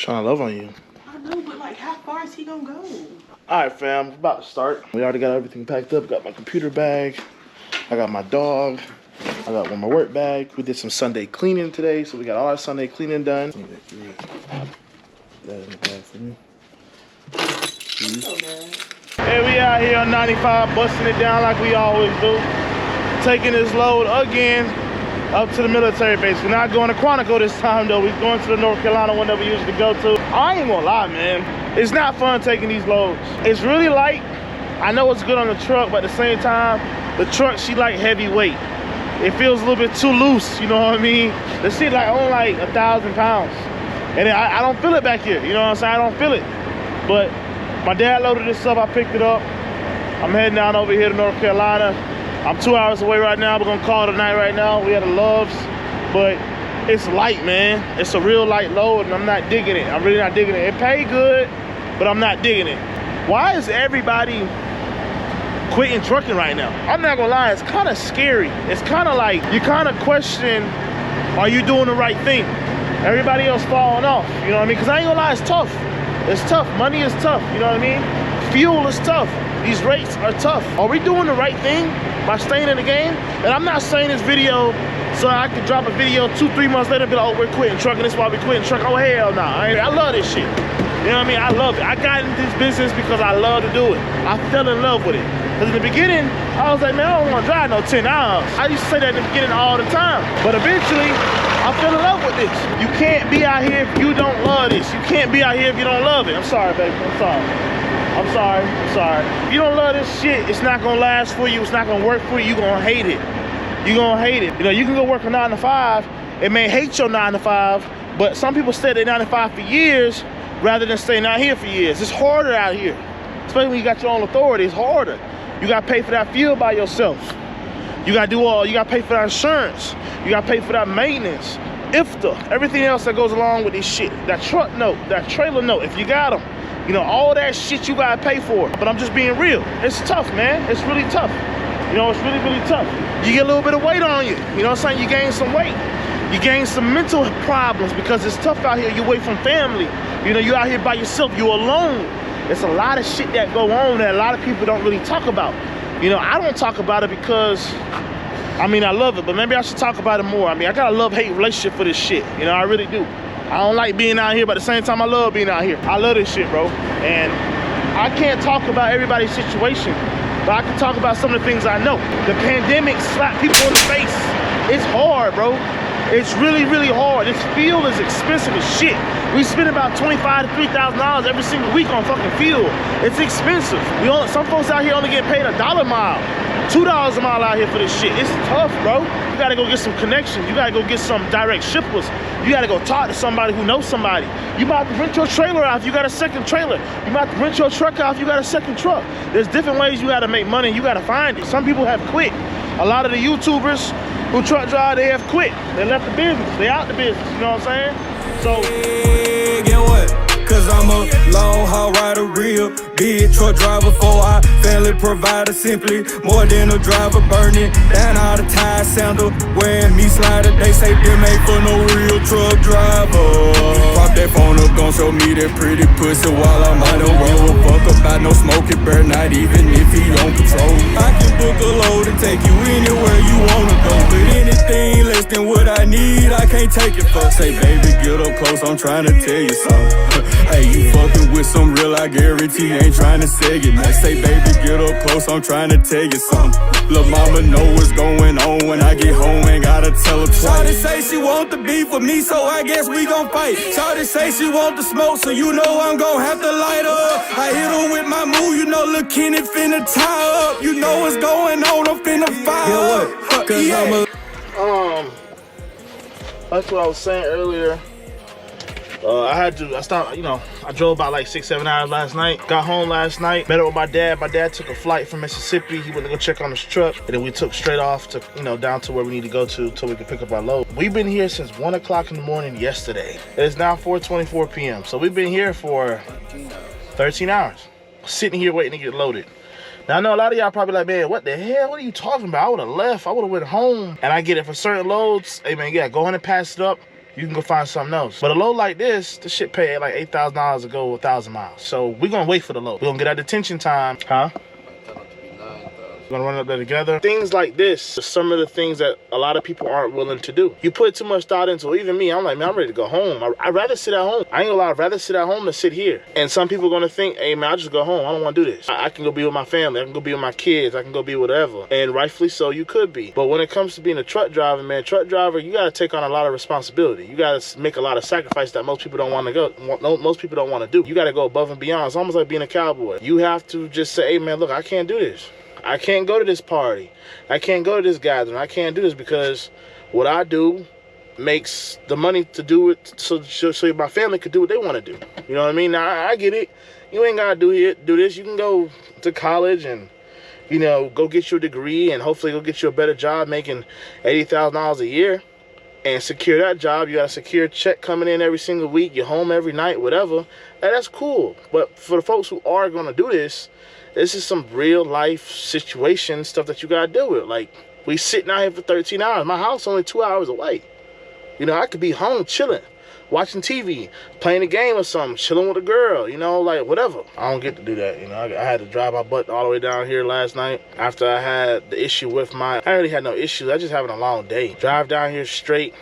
Trying to love on you. I know, but like, how far is he gonna go? All right, fam, about to start. We already got everything packed up. Got my computer bag. I got my dog. I got one more work bag. We did some Sunday cleaning today, so we got all our Sunday cleaning done. That in the bag for me. Hey, we out here on 95, busting it down like we always do. Taking this load again up to the military base. We're not going to Quantico this time though. We're going to the North Carolina one that we usually go to. I ain't gonna lie, man. It's not fun taking these loads. It's really light. I know it's good on the truck, but at the same time, the truck, she like heavy weight. It feels a little bit too loose, you know what I mean? The shit like only like 1,000 pounds. And I don't feel it back here, you know what I'm saying? I don't feel it. But my dad loaded this up, I picked it up. I'm heading down over here to North Carolina. I'm 2 hours away right now. We're gonna call it a night right now. We had a Loves, but it's light, man. It's a real light load and I'm not digging it. I'm really not digging it. It paid good, but I'm not digging it. Why is everybody quitting trucking right now? I'm not gonna lie, it's kind of scary. It's kind of like, you kind of question, are you doing the right thing? Everybody else falling off, you know what I mean? Because I ain't gonna lie, it's tough. It's tough, money is tough, you know what I mean? Fuel is tough, these rates are tough. Are we doing the right thing by staying in the game? And I'm not saying this video so I could drop a video 2-3 months later and be like, oh, we're quitting trucking, this is why we quitting trucking. Oh, hell no, I love this shit. You know what I mean? I love it. I got into this business because I love to do it. I fell in love with it. Because in the beginning, I was like, man, I don't want to drive no 10 hours. I used to say that in the beginning all the time. But eventually, I fell in love with this. You can't be out here if you don't love this. You can't be out here if you don't love it. I'm sorry, baby. I'm sorry. I'm sorry. I'm sorry. If you don't love this shit, it's not going to last for you. It's not going to work for you. You're going to hate it. You're going to hate it. You know, you can go work a 9 to 5. It may hate your 9 to 5, but some people stay at 9 to 5 for years rather than staying out here for years. It's harder out here, especially when you got your own authority. It's harder. You got to pay for that fuel by yourself. You got to do all, you got to pay for that insurance. You got to pay for that maintenance, IFTA, everything else that goes along with this shit. That truck note, that trailer note, if you got them. You know, all that shit you got to pay for. But I'm just being real. It's tough, man. It's really tough. You know, it's really, really tough. You get a little bit of weight on you. You know what I'm saying? You gain some weight. You gain some mental problems because it's tough out here. You're away from family. You know, you're out here by yourself. You're alone. There's a lot of shit that go on that a lot of people don't really talk about. You know, I don't talk about it because, I mean, I love it, but maybe I should talk about it more. I mean, I got a love-hate relationship for this shit. You know, I really do. I don't like being out here, but at the same time, I love being out here. I love this shit, bro. And I can't talk about everybody's situation, but I can talk about some of the things I know. The pandemic slapped people in the face. It's hard, bro. It's really, really hard. This fuel is expensive as shit. We spend about $2,500 to $3,000 every single week on fucking fuel. It's expensive. Some folks out here only get paid $1 a mile, $2 a mile out here for this shit. It's tough, bro. You gotta go get some connections. You gotta go get some direct shippers. You gotta go talk to somebody who knows somebody. You might have to rent your trailer out if you got a second trailer. You might have to rent your truck out if you got a second truck. There's different ways you gotta make money and you gotta find it. Some people have quit. A lot of the YouTubers who truck drive, they have quit. They left the business. They out the business, you know what I'm saying? So, yeah, get what? Cause I'm a long haul rider, real big truck driver for our family provider. Simply more than a driver, burning down all the tires, sandal, wearing me slider. They say them ain't for no real truck driver. Pop that phone up, gon' show me that pretty pussy while I'm on the road. Fuck about no smoking, bear, not even if he on patrol. I can book a load and take you anywhere you wanna go. But anything less than what I need, I can't take it for. Say, baby, get up close, I'm trying to tell you something. Hey, you fucking with some real, I guarantee ain't trying to say it. Now say, baby, get up close, I'm trying to tell you something. Lil' mama know what's going on when I get home, ain't gotta tell her twice. Shawty say she want the beef with me, so I guess we gon' fight. Shawty say she want the smoke, so you know I'm gon' have to light her up. I hit her with my move, you know Lil' Kenny finna tie up. You know what's going on, I'm finna fire up. Cause yeah. That's what I was saying earlier. I stopped, you know, I drove about like 6-7 hours last night. Got home last night, met up with my dad. My dad took a flight from Mississippi. He went to go check on his truck. And then we took straight off to, you know, down to where we need to go to until we can pick up our load. We've been here since 1 o'clock in the morning yesterday. It's now 4:24 p.m. So we've been here for 13 hours, sitting here waiting to get loaded. Now, I know a lot of y'all probably like, man, what the hell? What are you talking about? I would have left. I would have went home. And I get it for certain loads. Hey, man, yeah, go ahead and pass it up. you can go find something else. But a load like this, the shit pay like $8,000 to go 1,000 miles. So we're gonna wait for the load. We're gonna get our detention time, huh? We're gonna run up there together. Things like this are some of the things that a lot of people aren't willing to do. You put too much thought into it. Even me, I'm like, man, I'm ready to go home. I'd rather sit at home. I ain't gonna lie, I'd rather sit at home than sit here. And some people are gonna think, hey man, I'll just go home. I don't wanna do this. I can go be with my family. I can go be with my kids. I can go be whatever. And rightfully so, you could be. But when it comes to being a truck driver, man, truck driver, you gotta take on a lot of responsibility. You gotta make a lot of sacrifice that most people don't wanna go. Most people don't wanna do. You gotta go above and beyond. It's almost like being a cowboy. You have to just say, hey man, look, I can't do this. I can't go to this party. I can't go to this gathering. I can't do this because what I do makes the money to do it so my family could do what they want to do. You know what I mean? Now, I get it. You ain't got to do this. You can go to college and, you know, go get your degree and hopefully go get you a better job making $80,000 a year and secure that job. You got a secure check coming in every single week. You're home every night, whatever. And that's cool. But for the folks who are going to do this is some real life situation stuff that you gotta deal with. Like, we sitting out here for 13 hours. My house only 2 hours away. You know, I could be home chilling, watching TV, playing a game or something, chilling with a girl, you know, like whatever. I don't get to do that, you know. I had to drive my butt all the way down here last night after I had the issue with I really had no issues. I just having a long day. Drive down here straight,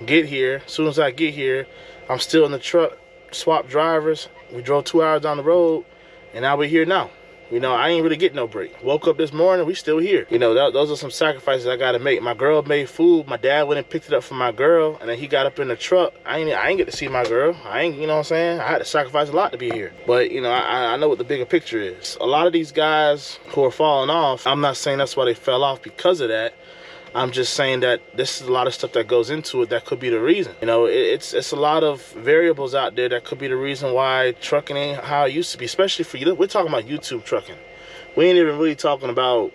get here. As soon as I get here, I'm still in the truck, swap drivers. We drove 2 hours down the road, and now we're here now. You know, I ain't really getting no break. Woke up this morning, we still here. You know, those are some sacrifices I gotta make. My girl made food. My dad went and picked it up for my girl, and then he got up in the truck. I ain't get to see my girl. You know what I'm saying? I had to sacrifice a lot to be here. But, you know, I know what the bigger picture is. A lot of these guys who are falling off, I'm not saying that's why they fell off because of that. I'm just saying that this is a lot of stuff that goes into it that could be the reason. You know, it's a lot of variables out there that could be the reason why trucking ain't how it used to be, especially for you. We're talking about YouTube trucking. We ain't even really talking about,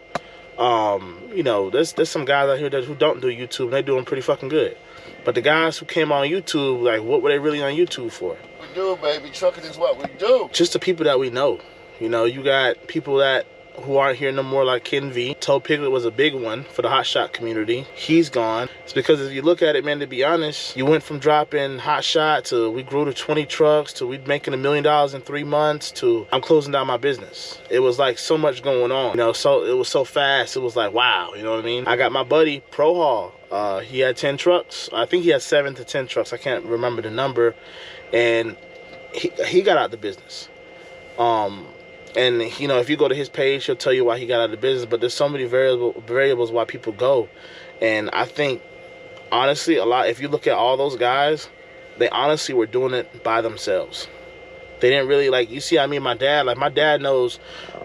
you know, there's some guys out here who don't do YouTube, and they're doing pretty fucking good. But the guys who came on YouTube, like, what were they really on YouTube for? We do, baby. Trucking is what we do. Just the people that we know. You know, you got people who aren't here no more, like Ken V. Toe Piglet was a big one for the hotshot community. He's gone. It's because if you look at it, man, to be honest, you went from dropping hotshot to we grew to 20 trucks to we making $1 million in 3 months to I'm closing down my business. It was like so much going on, you know, so it was so fast. It was like, wow, you know what I mean? I got my buddy Pro Haul. He had 10 trucks. I think he had 7 to 10 trucks. I can't remember the number. And he got out the business. And, you know, if you go to his page, he'll tell you why he got out of the business. But there's so many variables why people go. And I think, honestly, if you look at all those guys, they honestly were doing it by themselves. They didn't really, like, you see, I mean, my dad, like, my dad knows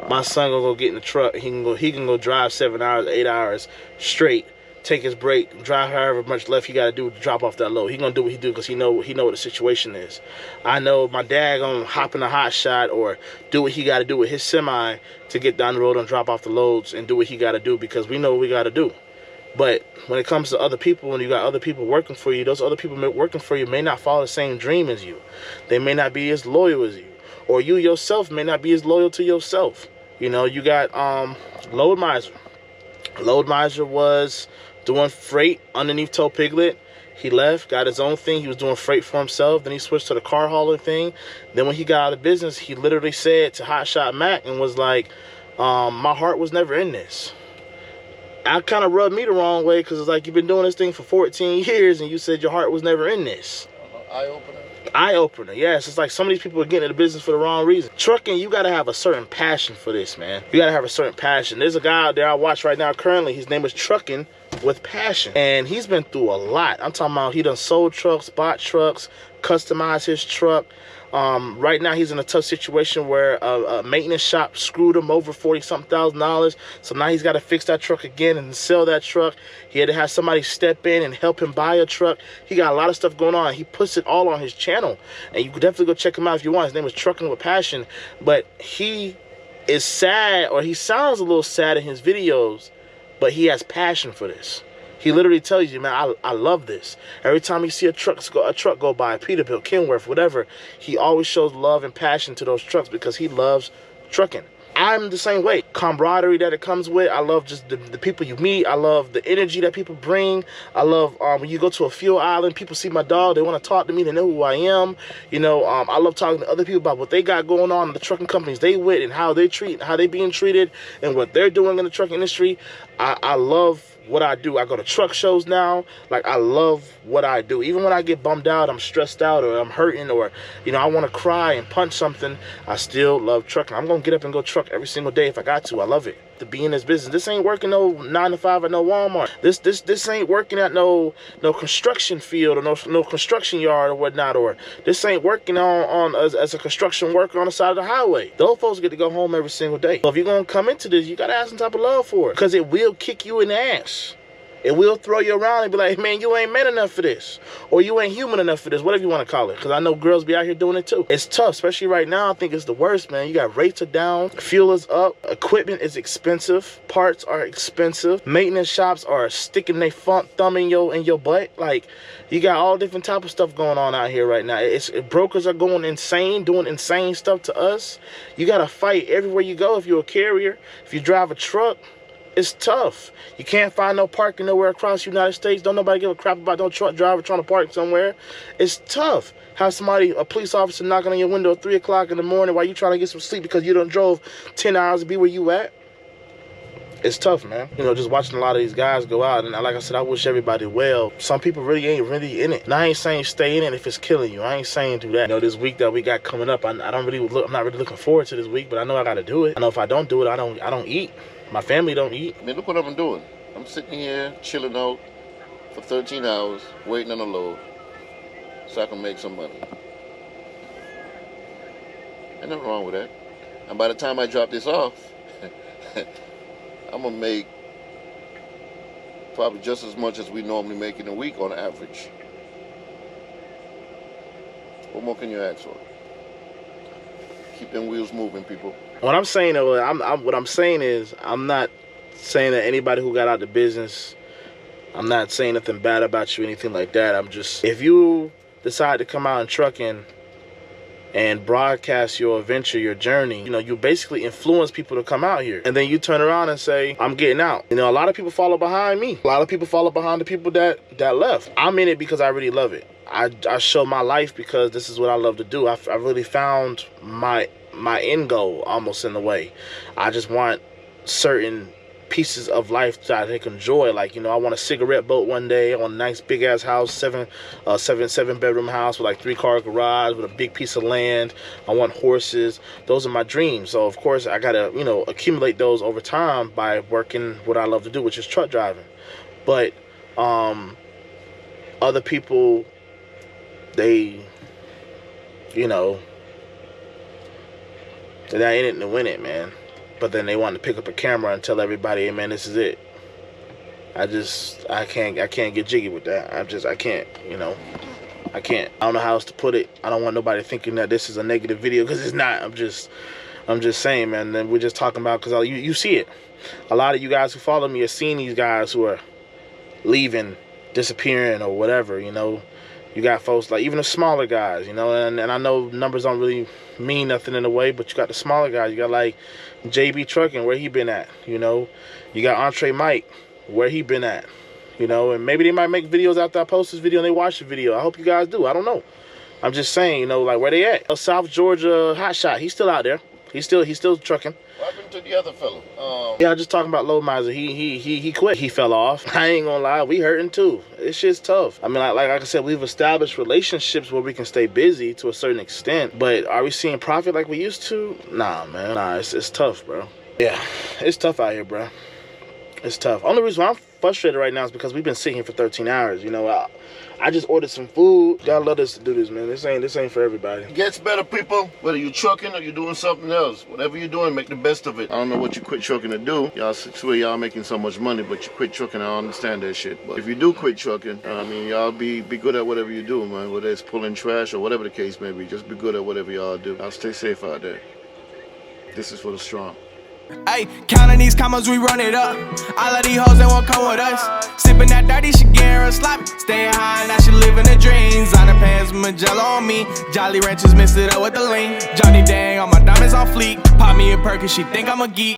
my son gonna go get in the truck. He can go drive 7 hours, 8 hours straight, take his break, drive however much left he got to do to drop off that load. He gonna do what he do because he know what the situation is. I know my dad gonna hop in a hot shot or do what he got to do with his semi to get down the road and drop off the loads and do what he got to do because we know what we got to do. But when it comes to other people, when you got other people working for you, those other people working for you may not follow the same dream as you. They may not be as loyal as you, or you yourself may not be as loyal to yourself. You know, you got Load Miser. Load Miser was doing freight underneath Toe Piglet. He left, got his own thing. He was doing freight for himself. Then he switched to the car hauler thing. Then when he got out of business, he literally said to Hotshot Mac and was like, my heart was never in this. I kind of rubbed me the wrong way because it's like, you've been doing this thing for 14 years and you said your heart was never in this. Eye-opener. Eye-opener, yes. It's like some of these people are getting into the business for the wrong reason. Trucking, you got to have a certain passion for this, man. You got to have a certain passion. There's a guy out there I watch right now currently. His name is Trucking with Passion. And he's been through a lot. I'm talking about he done sold trucks, bought trucks, customized his truck. Right now he's in a tough situation where a maintenance shop screwed him over $40-something thousand. So now he's got to fix that truck again and sell that truck. He had to have somebody step in and help him buy a truck. He got a lot of stuff going on. He puts it all on his channel, and you could definitely go check him out if you want. His name is Trucking with Passion. But he is sad, or he sounds a little sad in his videos, but he has passion for this. He literally tells you, man, I love this. Every time you see a truck go by, Peterbilt, Kenworth, whatever, he always shows love and passion to those trucks because he loves trucking. I'm the same way. Camaraderie that it comes with. I love just the people you meet. I love the energy that people bring. I love when you go to a fuel island, people see my dog, they want to talk to me, they know who I am. You know, I love talking to other people about what they got going on in the trucking companies they with and how they being treated and what they're doing in the trucking industry. I love what I do. I go to truck shows now. Like, I love what I do. Even when I get bummed out, I'm stressed out, or I'm hurting, or, you know, I want to cry and punch something, I still love trucking. I'm going to get up and go truck every single day if I got to. I love it. To be in this business. This ain't working no 9 to 5 at no Walmart. This ain't working at no construction field or no construction yard or whatnot, or this ain't working as a construction worker on the side of the highway. Those folks get to go home every single day. So if you're gonna come into this, you gotta have some type of love for it, because it will kick you in the ass. It will throw you around and be like, man, you ain't man enough for this. Or you ain't human enough for this, whatever you want to call it. Because I know girls be out here doing it too. It's tough, especially right now. I think it's the worst, man. You got rates are down, fuel is up, equipment is expensive, parts are expensive, maintenance shops are sticking their thumb in your butt. Like, you got all different type of stuff going on out here right now. Brokers are going insane, doing insane stuff to us. You got to fight everywhere you go. If you're a carrier, if you drive a truck, it's tough. You can't find no parking nowhere across the United States. Don't nobody give a crap about no truck driver trying to park somewhere. It's tough. Have a police officer knocking on your window at 3 o'clock in the morning while you trying to get some sleep because you done drove 10 hours to be where you at. It's tough, man. You know, just watching a lot of these guys go out, and like I said, I wish everybody well. Some people really ain't in it. And I ain't saying stay in it if it's killing you. I ain't saying do that. You know, this week that we got coming up, I'm not really looking forward to this week, but I know I got to do it. I know if I don't do it, I don't eat. My family don't eat. I mean, look what I'm doing. I'm sitting here chilling out for 13 hours, waiting on a load, so I can make some money. Ain't nothing wrong with that. And by the time I drop this off, I'm gonna make probably just as much as we normally make in a week on average. What more can you ask for? Keep them wheels moving, people. What I'm saying, is I'm not saying that anybody who got out the business, I'm not saying nothing bad about you, anything like that. I'm just, if you decide to come out in trucking and broadcast your adventure, your journey, you know, you basically influence people to come out here. And then you turn around and say, I'm getting out. You know, a lot of people follow behind me. A lot of people follow behind the people that left. I'm in it because I really love it. I show my life because this is what I love to do. I really found my end goal, almost in a way. I just want certain pieces of life that I can enjoy. Like, you know, I want a cigarette boat one day. I want a nice big ass house, seven bedroom house with like 3-car garage with a big piece of land. I want horses. Those are my dreams. So of course I gotta, you know, accumulate those over time by working what I love to do, which is truck driving. But other people, they, you know, they're not in it to win it, man. But then they want to pick up a camera and tell everybody, hey, man, this is it. I can't get jiggy with that. I can't, you know. I can't. I don't know how else to put it. I don't want nobody thinking that this is a negative video, because it's not. I'm just saying, man. And then we're just talking about, because you see it. A lot of you guys who follow me are seeing these guys who are leaving, disappearing, or whatever, you know. You got folks like even the smaller guys, you know, and I know numbers don't really mean nothing in a way, but you got the smaller guys. You got like JB Trucking, where he been at, you know. You got Entree Mike, where he been at, you know. And maybe they might make videos after I post this video and they watch the video. I hope you guys do. I don't know. I'm just saying, you know, like where they at. South Georgia Hotshot, he's still out there. He's still trucking. What happened to the other fellow? Yeah, just talking about Low Miser. He quit. He fell off. I ain't gonna lie, we hurting too. This shit's tough. I mean, like I said, we've established relationships where we can stay busy to a certain extent, but are we seeing profit like we used to? Nah, man. Nah, it's tough, bro. Yeah, it's tough out here, bro. It's tough. Only reason why I'm frustrated right now is because we've been sitting here for 13 hours. You know, I just ordered some food. Y'all love us to do this, man. This ain't for everybody. It gets better, people. Whether you're trucking or you're doing something else, whatever you're doing, make the best of it. I don't know what you quit trucking to do. Y'all swear y'all making so much money, but you quit trucking. I don't understand that shit. But if you do quit trucking, I mean, y'all be good at whatever you do, man. Whether it's pulling trash or whatever the case may be, just be good at whatever y'all do. Y'all stay safe out there. This is for the strong. Ayy, counting these commas, we run it up. All of these hoes that won't come with us. Sipping that dirty, she getting real sloppy. Staying high, now she living the dreams. On her pants, Magello on me. Jolly Ranchers mixed it up with the lean. Johnny Dang, all my diamonds on fleek. Pop me a perk and she think I'm a geek.